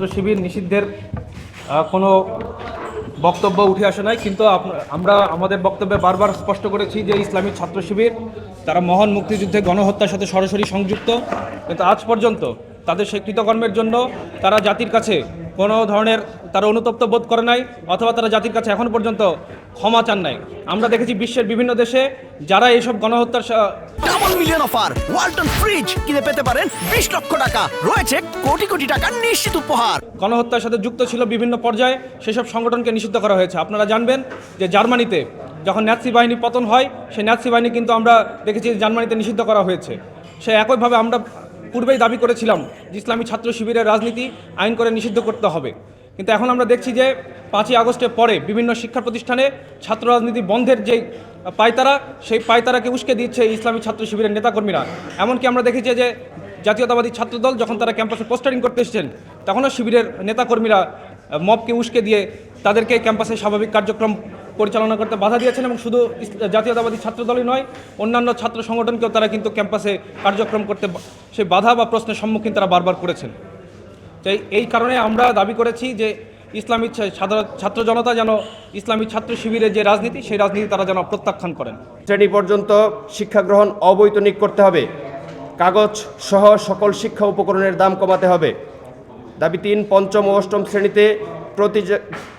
শিবির নিষিদ্ধের কোনো বক্তব্য উঠে আসে নাই, কিন্তু আমরা আমাদের বক্তব্যে বারবার স্পষ্ট করেছি যে ইসলামী ছাত্র শিবির তারা মহান মুক্তিযুদ্ধে গণহত্যার সাথে সরাসরি সংযুক্ত, কিন্তু আজ পর্যন্ত তাদের সেই কৃতকর্মের জন্য তারা জাতির কাছে কোনো ধরনের তারা অনুতপ্ত বোধ করে নাই, অথবা তারা জাতির কাছে এখন পর্যন্ত ক্ষমা চান নাই। আমরা দেখেছি বিশ্বের বিভিন্ন দেশে যারা এইসব গণহত্যার double million offer Walton fridge কিনে পেতে পারেন 20 লক্ষ টাকা, রয়েছে কোটি কোটি টাকার নিশ্চিত উপহার। গণহত্যার সাথে যুক্ত ছিল বিভিন্ন পর্যায়ে সেসব সংগঠনকে নিষিদ্ধ করা হয়েছে। আপনারা জানবেন যে জার্মানিতে যখন ন্যাৎসি বাহিনী পতন হয়, সেই ন্যাৎসি বাহিনী কিন্তু আমরা দেখেছি জার্মানিতে নিষিদ্ধ করা হয়েছে। সে একইভাবে আমরা পূর্বেই দাবি করেছিলাম যে ইসলামী ছাত্র শিবিরের রাজনীতি আইন করে নিষিদ্ধ করতে হবে, কিন্তু এখন আমরা দেখছি যে 5ই আগস্টের পরে বিভিন্ন শিক্ষা প্রতিষ্ঠানে ছাত্র রাজনীতি বন্ধের যে পায়তারা, সেই পায়তারাকে উস্কে দিচ্ছে ইসলামী ছাত্র শিবিরের নেতাকর্মীরা। এমনকি আমরা দেখেছি যে জাতীয়তাবাদী ছাত্রদল যখন তারা ক্যাম্পাসে পোস্টারিং করতে এসেছেন, তখনও শিবিরের নেতাকর্মীরা মবকে উস্কে দিয়ে তাদেরকে ক্যাম্পাসে স্বাভাবিক কার্যক্রম পরিচালনা করতে বাধা দিয়েছেন, এবং শুধু জাতীয়তাবাদী ছাত্রদলই নয়, অন্যান্য ছাত্র সংগঠনকেও তারা কিন্তু ক্যাম্পাসে কার্যক্রম করতে সেই বাধা বা প্রশ্নের সম্মুখীন তারা বারবার করেছেন। তাই এই কারণে আমরা দাবি করেছি যে ইসলামী ছাত্র জনতা যেন ইসলামী ছাত্র শিবিরের যে রাজনীতি, সেই রাজনীতি তারা যেন প্রত্যাখ্যান করেন। শ্রেণী পর্যন্ত শিক্ষা গ্রহণ অবৈতনিক করতে হবে। কাগজ সহ সকল শিক্ষা উপকরণের দাম কমাতে হবে। দাবি 3, পঞ্চম ও অষ্টম শ্রেণীতে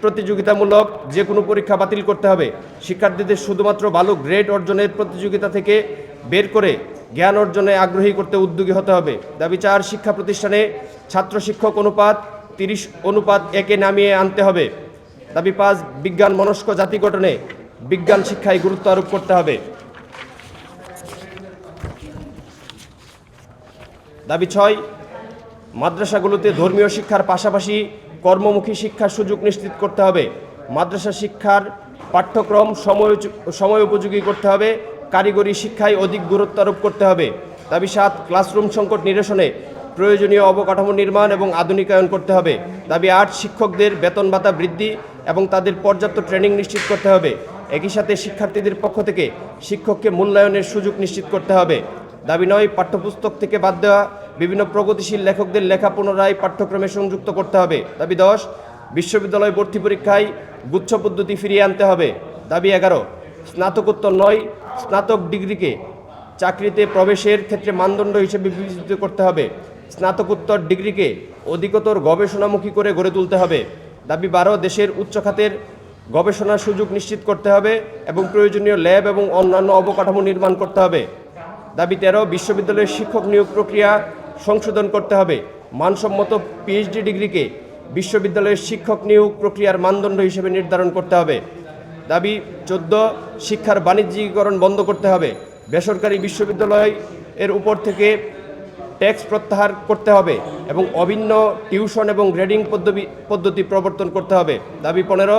প্রতিযোগিতামূলক যে কোনো পরীক্ষা বাতিল করতে হবে। শিক্ষার্থীদের শুধুমাত্র ভালো গ্রেড অর্জনের প্রতিযোগিতা থেকে বের করে জ্ঞান অর্জনে আগ্রহী করতে উদ্যোগী হতে হবে। দাবি 4, শিক্ষা প্রতিষ্ঠানে ছাত্র শিক্ষক অনুপাত 30:1 নামিয়ে আনতে হবে। দাবি 5, বিজ্ঞান মনস্ক জাতি গঠনে বিজ্ঞান শিক্ষায় গুরুত্ব আরোপ করতে হবে। দাবি 6, মাদ্রাসাগুলোতে ধর্মীয় শিক্ষার পাশাপাশি কর্মমুখী শিক্ষার সুযোগ নিশ্চিত করতে হবে। মাদ্রাসা শিক্ষার পাঠ্যক্রম সময় উপযোগী করতে হবে। কারিগরি শিক্ষায় অধিক গুরুত্ব আরোপ করতে হবে। দাবি 7, ক্লাসরুম সংকট নিরসনে প্রয়োজনীয় অবকাঠামো নির্মাণ এবং আধুনিকায়ন করতে হবে। দাবি 8, শিক্ষকদের বেতন ভাতা বৃদ্ধি এবং তাদের পর্যাপ্ত ট্রেনিং নিশ্চিত করতে হবে। একই সাথে শিক্ষার্থীদের পক্ষ থেকে শিক্ষককে মূল্যায়নের সুযোগ নিশ্চিত করতে হবে। দাবি 9, পাঠ্যপুস্তক থেকে বাদ দেওয়া বিভিন্ন প্রগতিশীল লেখকদের লেখা পুনরায় পাঠ্যক্রমে সংযুক্ত করতে হবে। দাবি 10, বিশ্ববিদ্যালয় ভর্তি পরীক্ষায় গুচ্ছ পদ্ধতি ফিরিয়ে আনতে হবে। দাবি 11, স্নাতকোত্তর নয় স্নাতক ডিগ্রিকে চাকরিতে প্রবেশের ক্ষেত্রে মানদণ্ড হিসেবে বিবেচিত করতে হবে। স্নাতকোত্তর ডিগ্রিকে অধিকতর গবেষণামুখী করে গড়ে তুলতে হবে। দাবি 12, দেশের উচ্চ খাতের গবেষণার সুযোগ নিশ্চিত করতে হবে এবং প্রয়োজনীয় ল্যাব এবং অন্যান্য অবকাঠামো নির্মাণ করতে হবে। দাবি 13, বিশ্ববিদ্যালয়ের শিক্ষক নিয়োগ প্রক্রিয়া সংশোধন করতে হবে। মানসম্মত পিএইচডি ডিগ্রিকে বিশ্ববিদ্যালয়ের শিক্ষক নিয়োগ প্রক্রিয়ার মানদণ্ড হিসেবে নির্ধারণ করতে হবে। দাবি 14, শিক্ষার বাণিজ্যিকীকরণ বন্ধ করতে হবে। বেসরকারি বিশ্ববিদ্যালয় এর উপর থেকে ট্যাক্স প্রত্যাহার করতে হবে এবং অভিন্ন টিউশন এবং গ্রেডিং পদ্ধতি প্রবর্তন করতে হবে। দাবি 15,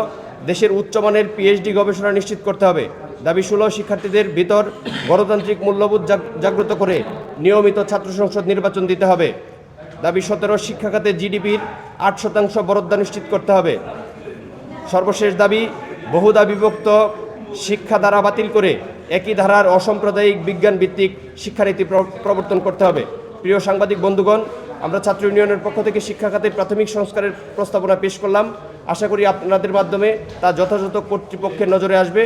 দেশের উচ্চমানের পিএইচডি গবেষণা নিশ্চিত করতে হবে। দাবি 16, শিক্ষার্থীদের ভিতর গণতান্ত্রিক মূল্যবোধ জাগ্রত করে নিয়মিত ছাত্র সংসদ নির্বাচন দিতে হবে। দাবি 17, শিক্ষা খাতে জিডিপির 8% বরাদ্দ নিশ্চিত করতে হবে। সর্বশেষ দাবি, বহুদা বিভক্ত শিক্ষা ধারা বাতিল করে একই ধারার অসাম্প্রদায়িক বিজ্ঞান ভিত্তিক শিক্ষানীতি প্রবর্তন করতে হবে। প্রিয় সাংবাদিক বন্ধুগণ, আমরা ছাত্র ইউনিয়নের পক্ষ থেকে শিক্ষা খাতে প্রাথমিক সংস্কারের প্রস্তাবনা পেশ করলাম। আশা করি আপনাদের মাধ্যমে তা যথাযথ কর্তৃপক্ষের নজরে আসবে।